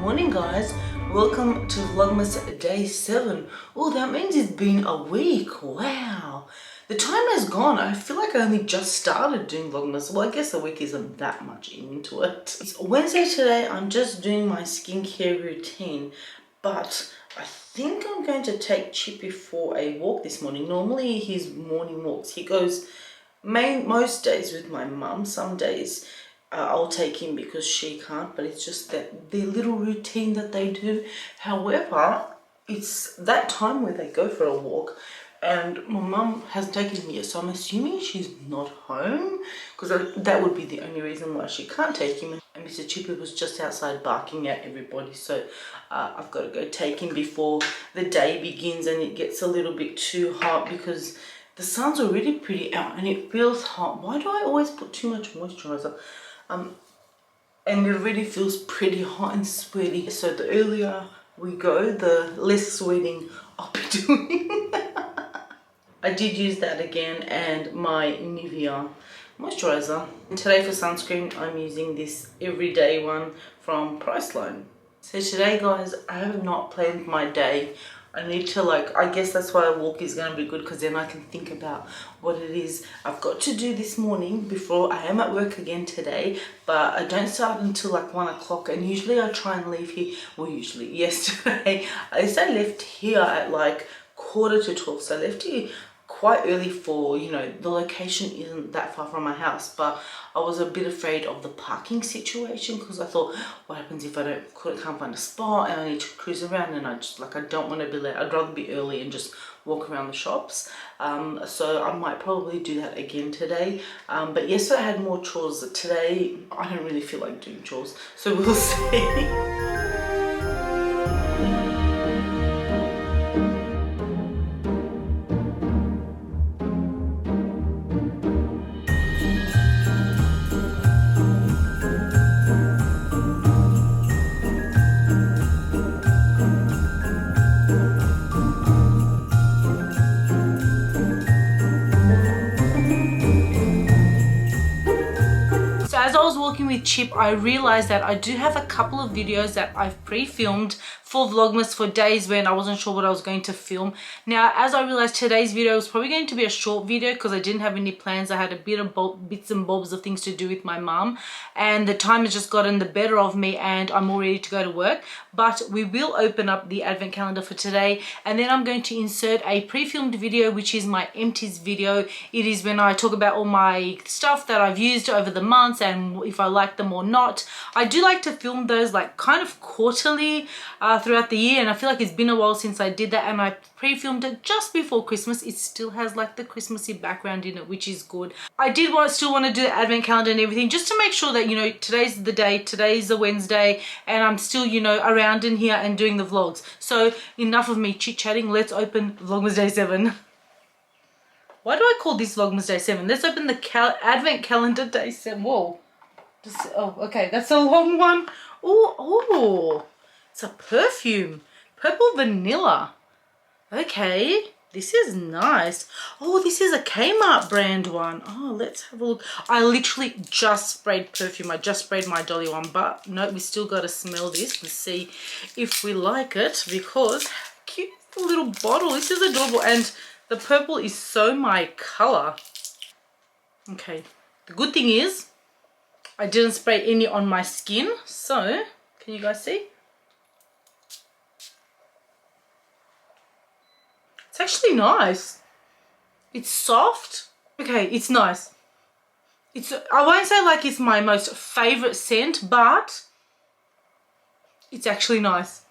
morning guys, welcome to Vlogmas day 7. Oh, that means it's been a week. Wow, the time has gone. I feel like I only just started doing Vlogmas. Well, I guess a week isn't that much into it. It's Wednesday today. I'm just doing my skincare routine, but I think I'm going to take Chippy for a walk this morning. Normally his morning walks, he goes most days with my mum. Some days I'll take him because she can't, but it's just that their little routine that they do. However, it's that time where they go for a walk and my mum hasn't taken him yet, so I'm assuming she's not home, because that would be the only reason why she can't take him. And Mr. Chippy was just outside barking at everybody, so I've got to go take him before the day begins and it gets a little bit too hot, because the sun's already pretty out and it feels hot. Why do I always put too much moisturizer? And it already feels pretty hot and sweaty. So the earlier we go, the less sweating I'll be doing. I did use that again, and my Nivea moisturizer. And today for sunscreen, I'm using this everyday one from Priceline. So today guys, I have not planned my day. I need to, I guess that's why a walk is going to be good, because then I can think about what it is I've got to do this morning before I am at work again today. But I don't start until 1 o'clock, and usually I try and leave here, well, usually yesterday I left here at 11:45, so I left here quite early for, the location isn't that far from my house, but I was a bit afraid of the parking situation, because I thought, what happens if I can't find a spot and I need to cruise around, and I just I don't want to be late. I'd rather be early and just walk around the shops. So I might probably do that again today. But yesterday I had more chores. Today I don't really feel like doing chores, so we'll see. As I was walking with Chip, I realized that I do have a couple of videos that I've pre-filmed for Vlogmas for days when I wasn't sure what I was going to film. Now, as I realized, today's video was probably going to be a short video because I didn't have any plans. I had a bit of bits and bobs of things to do with my mum, and the time has just gotten the better of me and I'm all ready to go to work. But we will open up the advent calendar for today, and then I'm going to insert a pre-filmed video, which is my empties video. It is when I talk about all my stuff that I've used over the months and if I like them or not. I do like to film those kind of quarterly throughout the year, and I feel like it's been a while since I did that, and I pre-filmed it just before Christmas. It still has the Christmassy background in it, which is good. I did still want to do the advent calendar and everything, just to make sure that today's the day, today's a Wednesday, and I'm still around in here and doing the vlogs. So enough of me chit-chatting, let's open Vlogmas day 7. Why do I call this Vlogmas day 7? Let's open the advent calendar day 7. Whoa. Oh, okay, that's a long one. Oh, it's a perfume. Purple vanilla. Okay, this is nice. Oh, this is a Kmart brand one. Oh, let's have a look. I literally just sprayed perfume. I just sprayed my Dolly one, but no, we still got to smell this and see if we like it, because how cute is the little bottle. This is adorable, and the purple is so my color. Okay, the good thing is I didn't spray any on my skin, so can you guys see? It's actually nice. It's soft. Okay, it's nice. I won't say it's my most favorite scent, but it's actually nice.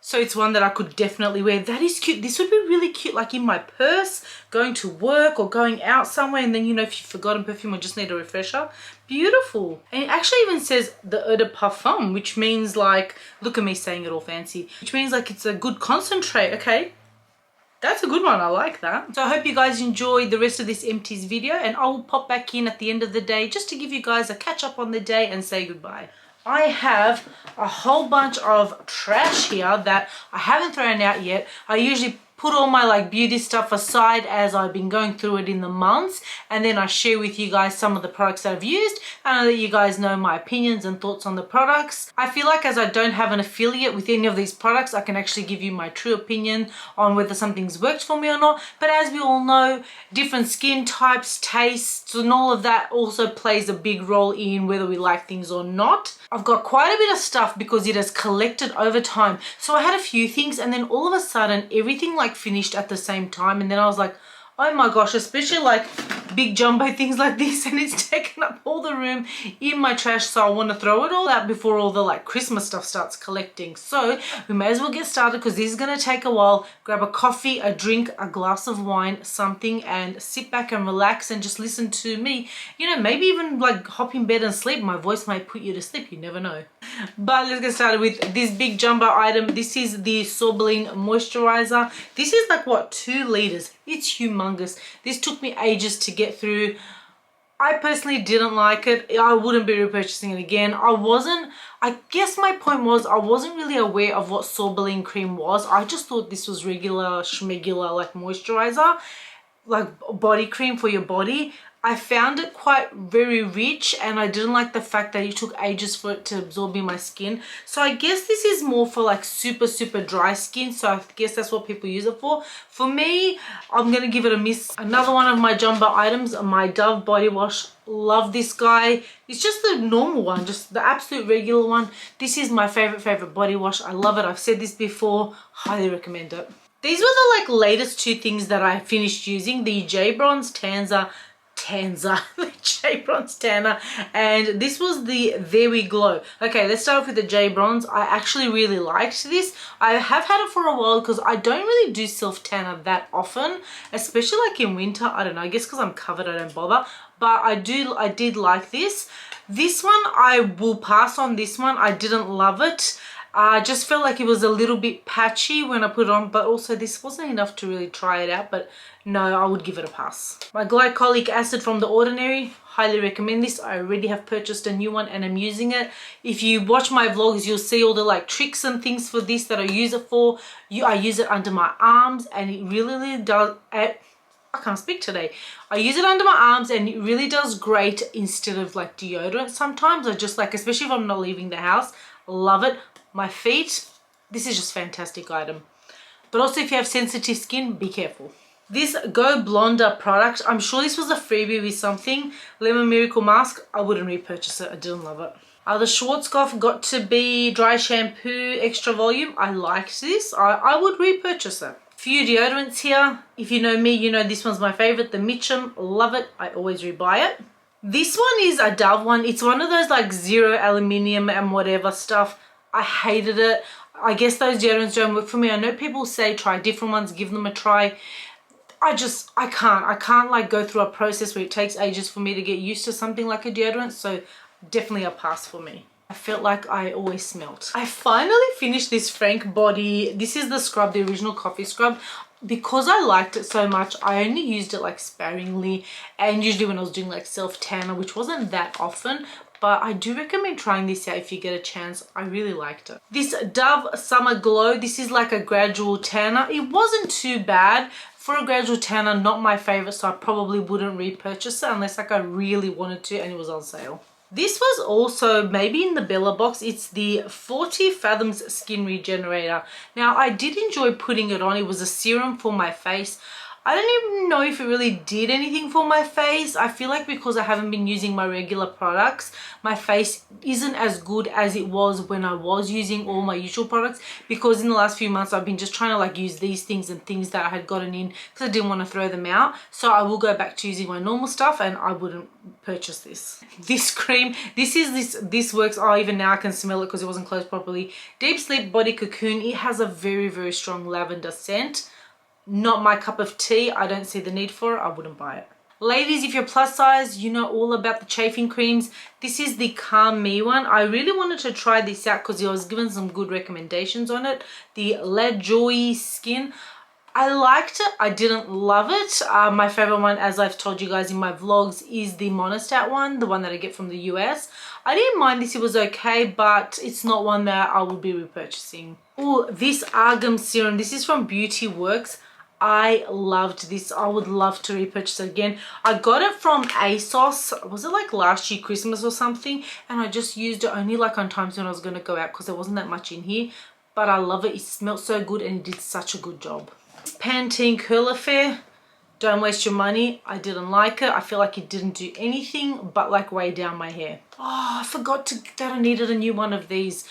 So it's one that I could definitely wear. That is cute. This would be really cute, in my purse, going to work or going out somewhere, and then, if you've forgotten perfume or just need a refresher. Beautiful. And it actually even says the eau de parfum, which means look at me saying it all fancy, which means it's a good concentrate. Okay. That's a good one. I like that. So I hope you guys enjoy the rest of this empties video, and I'll pop back in at the end of the day just to give you guys a catch up on the day and say goodbye. I have a whole bunch of trash here that I haven't thrown out yet. I usually put all my like beauty stuff aside as I've been going through it in the months, and then I share with you guys some of the products that I've used, and I let you guys know my opinions and thoughts on the products. I feel like as I don't have an affiliate with any of these products, I can actually give you my true opinion on whether something's worked for me or not. But as we all know, different skin types, tastes, and all of that also plays a big role in whether we like things or not. I've got quite a bit of stuff because it has collected over time. So I had a few things, and then all of a sudden everything like finished at the same time, and then I was like, oh my gosh, especially like big jumbo things like this, and it's taken up all the room in my trash, so I want to throw it all out before all the like Christmas stuff starts collecting. So we may as well get started because this is going to take a while. Grab a coffee, a drink, a glass of wine, something, and sit back and relax and just listen to me. You know, maybe even like hop in bed and sleep. My voice might put you to sleep, you never know. But let's get started with this big jumbo item. This is the Sorbelline moisturizer. This is like what, 2 liters. It's humongous. This took me ages to get through. I personally didn't like it. I wouldn't be repurchasing it again. I guess my point was I wasn't really aware of what Sorbelline cream was. I just thought this was regular schmegular like moisturizer, like body cream for your body. I found it quite very rich, and I didn't like the fact that it took ages for it to absorb in my skin. So I guess this is more for like super dry skin, so I guess that's what people use it for. For me, I'm gonna give it a miss. Another one of my jumbo items, my Dove body wash. Love this guy. It's just the normal one, just the absolute regular one. This is my favorite body wash. I love it. I've said this before. Highly recommend it. These were the like latest 2 things that I finished using, the J Bronze the J Bronze Tanner, and this was the There We Glow. Okay, let's start off with the J Bronze. I actually really liked this. I have had it for a while because I don't really do self tanner that often, especially like in winter. I don't know, I guess because I'm covered I don't bother, but I did like this. This one I will pass on. This one I didn't love it. I just felt like it was a little bit patchy when I put it on, but also this wasn't enough to really try it out. But no, I would give it a pass. My glycolic acid from The Ordinary, highly recommend this. I already have purchased a new one and I'm using it. If you watch my vlogs, you'll see all the like tricks and things for this that I use it for. I use it under my arms, and it really does. I can't speak today. I use it under my arms and it really does great instead of like deodorant. Sometimes I just like, especially if I'm not leaving the house, love it. My feet, this is just fantastic item. But also if you have sensitive skin, be careful. This Go Blonder product, I'm sure this was a freebie with something. Lemon Miracle Mask, I wouldn't repurchase it. I didn't love it. The Schwarzkopf Got To Be Dry Shampoo Extra Volume. I liked this. I would repurchase it. Few deodorants here. If you know me, you know this one's my favorite. The Mitchum, love it. I always rebuy it. This one is a Dove one. It's one of those like zero aluminium and whatever stuff. I hated it. I guess those deodorants don't work for me. I know people say try different ones, give them a try. I can't like go through a process where it takes ages for me to get used to something like a deodorant. So definitely a pass for me. I felt like I always smelt. I finally finished this Frank Body. This is the scrub, the original coffee scrub. Because I liked it so much, I only used it like sparingly, and usually when I was doing like self tanner, which wasn't that often. But I do recommend trying this out if you get a chance. I really liked it. This Dove Summer Glow, this is like a gradual tanner. It wasn't too bad. For a gradual tanner, not my favorite, so I probably wouldn't repurchase it unless like I really wanted to and it was on sale. This was also maybe in the Bella box. It's the 40 Fathoms Skin Regenerator. Now, I did enjoy putting it on. It was a serum for my face. I don't even know if it really did anything for my face. I feel like because I haven't been using my regular products, my face isn't as good as it was when I was using all my usual products, because in the last few months I've been just trying to like use these things and things that I had gotten in because I didn't want to throw them out. So I will go back to using my normal stuff and I wouldn't purchase this. This cream, this works. Oh, even now I can smell it because it wasn't closed properly. Deep Sleep Body Cocoon. It has a very strong lavender scent. Not my cup of tea. I don't see the need for it. I wouldn't buy it. Ladies, if you're plus size, you know all about the chafing creams. This is the Calm Me one. I really wanted to try this out because I was given some good recommendations on it. The La Joie Skin. I liked it. I didn't love it. My favorite one, as I've told you guys in my vlogs, is the Monistat one, the one that I get from the US. I didn't mind this. It was okay, but it's not one that I will be repurchasing. Oh, this Argan Serum. This is from Beauty Works. I loved this. I would love to repurchase it again. I got it from ASOS. Was it like last year Christmas or something? And I just used it only like on times when I was going to go out because there wasn't that much in here. But I love it. It smelled so good and it did such a good job. Pantene Curl Affair. Don't waste your money. I didn't like it. I feel like it didn't do anything but like weigh down my hair. Oh, I forgot that I needed a new one of these.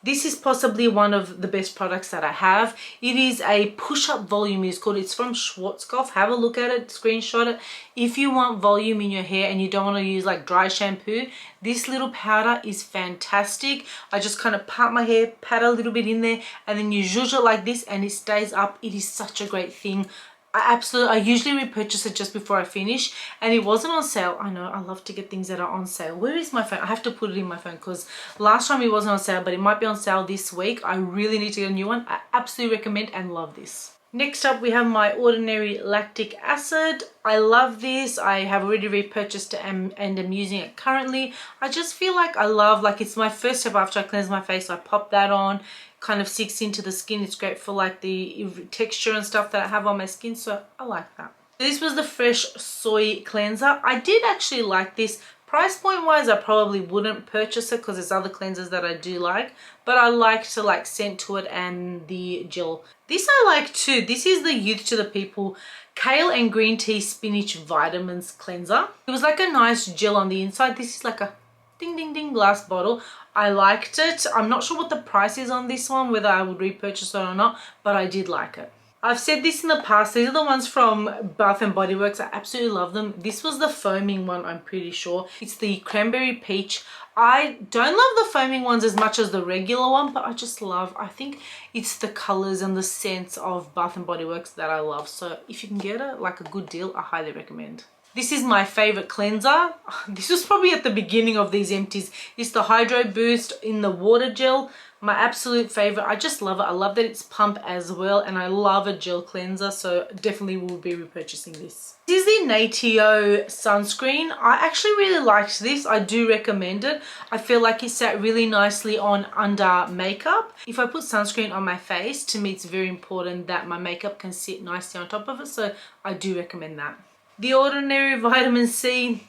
This is possibly one of the best products that I have. It is a push-up volume, it's called. It's from Schwarzkopf. Have a look at it, screenshot it. If you want volume in your hair and you don't want to use like dry shampoo, this little powder is fantastic. I just kind of part my hair, pat a little bit in there, and then you zhuzh it like this and it stays up. It is such a great thing. I usually repurchase it just before I finish, and it wasn't on sale. I know, I love to get things that are on sale. Where is my phone? I have to put it in my phone because last time it wasn't on sale, but it might be on sale this week. I really need to get a new one. I absolutely recommend and love this. Next up, we have my Ordinary Lactic Acid. I love this. I have already repurchased it and I'm using it currently. I just feel like I love, like it's my first step after I cleanse my face. I pop that on, kind of sinks into the skin. It's great for like the texture and stuff that I have on my skin, so I like that. This was the Fresh Soy Cleanser. I did actually like this. Price point wise, I probably wouldn't purchase it because there's other cleansers that I do like, but I like to like scent to it and the gel. This I like too. This is the Youth to the People Kale and Green Tea Spinach Vitamins Cleanser. It was like a nice gel on the inside. This is like a ding ding ding glass bottle. I liked it. I'm not sure what the price is on this one, whether I would repurchase it or not, but I did like it. I've said this in the past, these are the ones from Bath & Body Works. I absolutely love them. This was the foaming one, I'm pretty sure. It's the Cranberry Peach. I don't love the foaming ones as much as the regular one, but I just love, I think it's the colors and the scents of Bath & Body Works that I love. So if you can get it, like a good deal, I highly recommend. This is my favorite cleanser. This was probably at the beginning of these empties. It's the Hydro Boost in the water gel. My absolute favorite. I just love it. I love that it's pump as well, and I love a gel cleanser, so definitely will be repurchasing this. This is the Natio sunscreen. I actually really liked this. I do recommend it. I feel like it sat really nicely on under makeup. If I put sunscreen on my face, to me it's very important that my makeup can sit nicely on top of it, so I do recommend that. The Ordinary Vitamin C.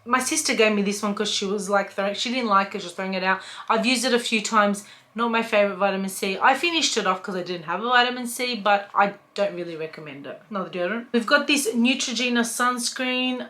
My sister gave me this one because she was like, she didn't like it, just throwing it out. I've used it a few times. Not my favorite vitamin C. I finished it off because I didn't have a vitamin C, but I don't really recommend it. Not the deodorant. We've got this Neutrogena sunscreen.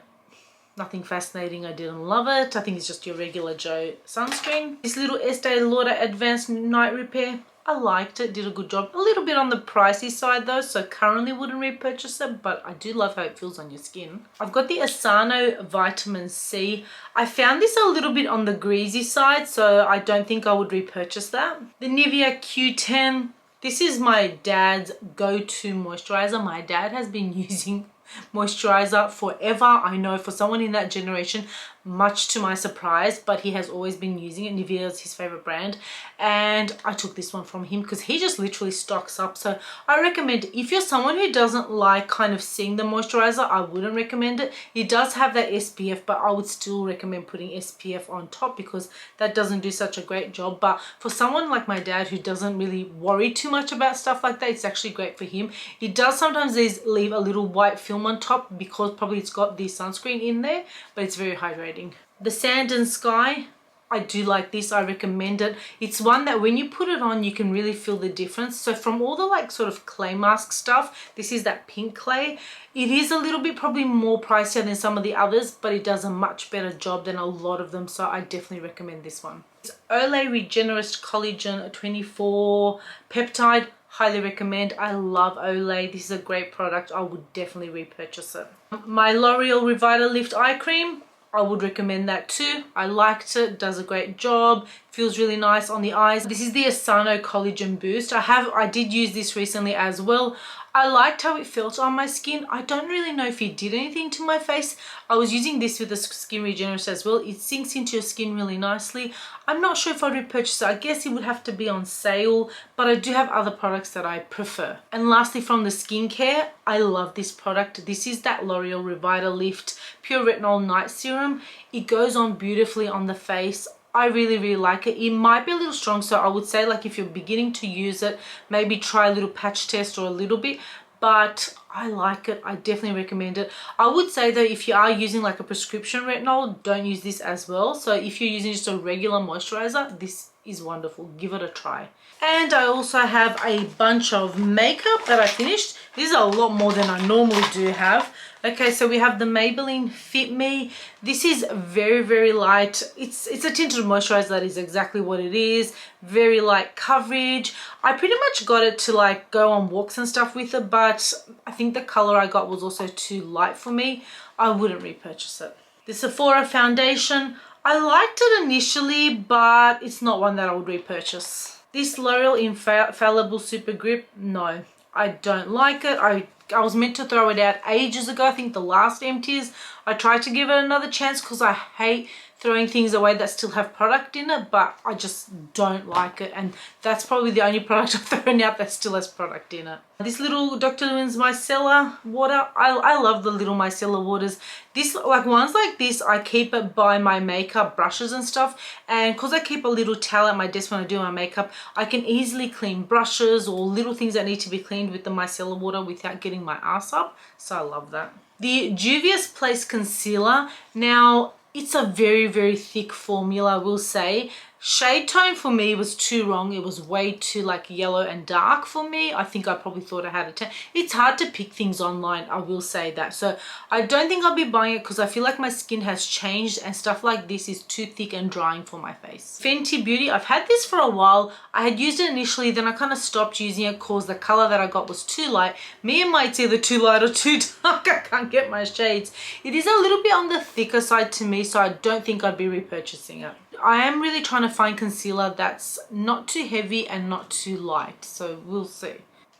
Nothing fascinating. I didn't love it. I think it's just your regular Joe sunscreen. This little Estee Lauder Advanced Night Repair. I liked it, did a good job. A little bit on the pricey side though, so currently wouldn't repurchase it, but I do love how it feels on your skin. I've got the Asano Vitamin C. I found this a little bit on the greasy side, so I don't think I would repurchase that. The Nivea Q10. This is my dad's go-to moisturizer. My dad has been using moisturizer forever. I know, for someone in that generation, much to my surprise, but he has always been using it. Nivea is his favorite brand, and I took this one from him because he just literally stocks up. So I recommend, if you're someone who doesn't like kind of seeing the moisturizer, I wouldn't recommend it. It does have that SPF, but I would still recommend putting SPF on top because that doesn't do such a great job. But for someone like my dad who doesn't really worry too much about stuff like that, it's actually great for him. It does sometimes leave a little white film on top because probably it's got the sunscreen in there, but it's very hydrating. The Sand and Sky, I do like this. I recommend it. It's one that when you put it on, you can really feel the difference. So from all the like sort of clay mask stuff, this is that pink clay. It is a little bit probably more pricier than some of the others, but it does a much better job than a lot of them. So I definitely recommend this one. It's Olay Regenerist Collagen 24 Peptide. Highly recommend. I love Olay. This is a great product. I would definitely repurchase it. My L'Oreal Revitalift Eye Cream. I would recommend that too. I liked it, does a great job, feels really nice on the eyes. This is the Asano Collagen Boost. I did use this recently as well. I liked how it felt on my skin. I don't really know if it did anything to my face. I was using this with the Skin Regenerist as well. It sinks into your skin really nicely. I'm not sure if I'd repurchase it. I guess it would have to be on sale, but I do have other products that I prefer. And lastly, from the skincare, I love this product. This is that L'Oreal Revitalift Pure Retinol Night Serum. It goes on beautifully on the face. I really like it. It might be a little strong, so I would say like if you're beginning to use it, maybe try a little patch test or a little bit, but I like it. I definitely recommend it. I would say though, if you are using like a prescription retinol, don't use this as well. So if you're using just a regular moisturizer, this is wonderful. Give it a try. And I also have a bunch of makeup that I finished. These are a lot more than I normally do have. Okay, so we have the Maybelline Fit Me. This is very, very light. It's a tinted moisturizer, that is exactly what it is. Very light coverage. I pretty much got it to like go on walks and stuff with it, but I think the color I got was also too light for me. I wouldn't repurchase it. The Sephora foundation, I liked it initially, but it's not one that I would repurchase. This L'Oreal Infallible Super Grip, no, I don't like it. I was meant to throw it out ages ago. I think the last empties, I tried to give it another chance because I hate throwing things away that still have product in it, but I just don't like it, and that's probably the only product I've thrown out that still has product in it. This little Dr. Lewin's micellar water, I love the little micellar waters. This, like ones like this, I keep it by my makeup brushes and stuff, and because I keep a little towel at my desk when I do my makeup, I can easily clean brushes or little things that need to be cleaned with the micellar water without getting my ass up, so I love that. The Juvia's Place concealer, now it's a very, very thick formula, I will say. Shade tone for me was too wrong. It was way too like yellow and dark for me. I think I probably thought I had a 10. It's hard to pick things online, I will say that. So I don't think I'll be buying it because I feel like my skin has changed and stuff like this is too thick and drying for my face. Fenty Beauty, I've had this for a while. I had used it initially, then I kind of stopped using it because the color that I got was too light. Me and it's either too light or too dark. I can't get my shades. It is a little bit on the thicker side to me, so I don't think I'd be repurchasing it. I am really trying to find concealer that's not too heavy and not too light, so we'll see.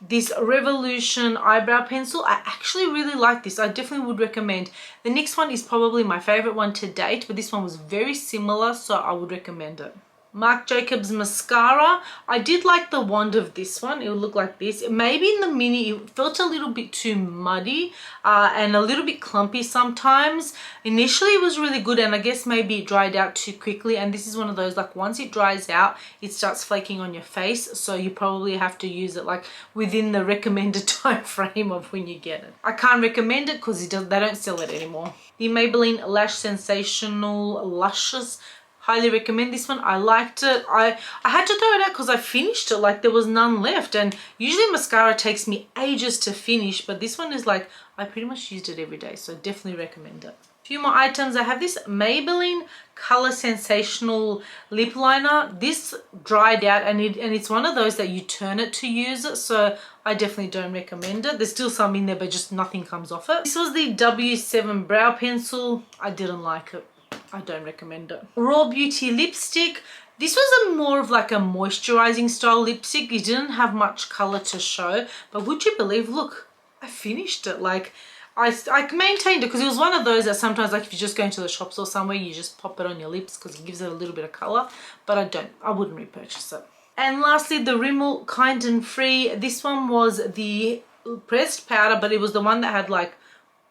This Revolution eyebrow pencil, I actually really like this. I definitely would recommend. The next one is probably my favorite one to date, but this one was very similar, so I would recommend it. Marc Jacobs mascara, I did like the wand of this one. It would look like this. Maybe in the mini it felt a little bit too muddy and a little bit clumpy sometimes. Initially it was really good, and I guess maybe it dried out too quickly, and this is one of those, like once it dries out it starts flaking on your face, so you probably have to use it like within the recommended time frame of when you get it. I can't recommend it because they don't sell it anymore. The Maybelline Lash Sensational Luscious, highly recommend this one. I liked it. I had to throw it out because I finished it, like there was none left, and usually mascara takes me ages to finish, but this one is like I pretty much used it every day, so definitely recommend it. A few more items. I have this Maybelline Color Sensational lip liner. This dried out, and it's one of those that you turn it to use it, so I definitely don't recommend it. There's still some in there, but just nothing comes off it. This was the W7 brow pencil. I didn't like it. I don't recommend it. Raw Beauty lipstick. This was a more of like a moisturizing style lipstick. It didn't have much color to show, but would you believe, look, I finished it. Like I maintained it because it was one of those that sometimes, like if you're just going to the shops or somewhere, you just pop it on your lips because it gives it a little bit of color, but I wouldn't repurchase it. And lastly, the Rimmel Kind and Free. This one was the pressed powder, but it was the one that had like,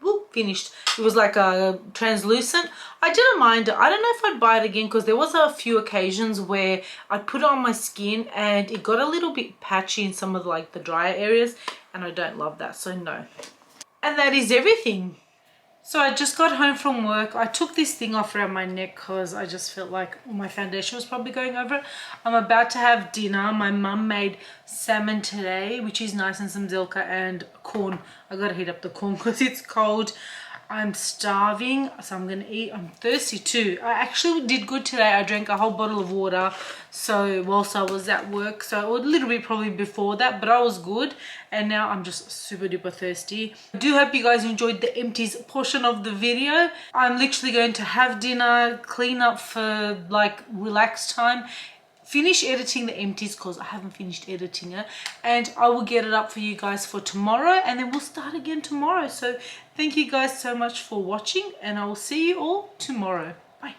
whoop, finished. It was like a translucent. I didn't mind it. I don't know if I'd buy it again because there was a few occasions where I put it on my skin and it got a little bit patchy in some of like the drier areas, and I don't love that, so no. And that is everything. So I just got home from work. I took this thing off around my neck because I just felt like my foundation was probably going over it. I'm about to have dinner. My mum made salmon today, which is nice, and some Zilka and corn. I gotta heat up the corn because it's cold. I'm starving, so I'm gonna eat. I'm thirsty too. I actually did good today. I drank a whole bottle of water, so whilst I was at work, so a little bit probably before that, but I was good, and now I'm just super duper thirsty. I do hope you guys enjoyed the empties portion of the video. I'm literally going to have dinner, clean up for like relaxed time, finish editing the empties because I haven't finished editing it, and I will get it up for you guys for tomorrow, and then we'll start again tomorrow. So thank you guys so much for watching, and I will see you all tomorrow. Bye.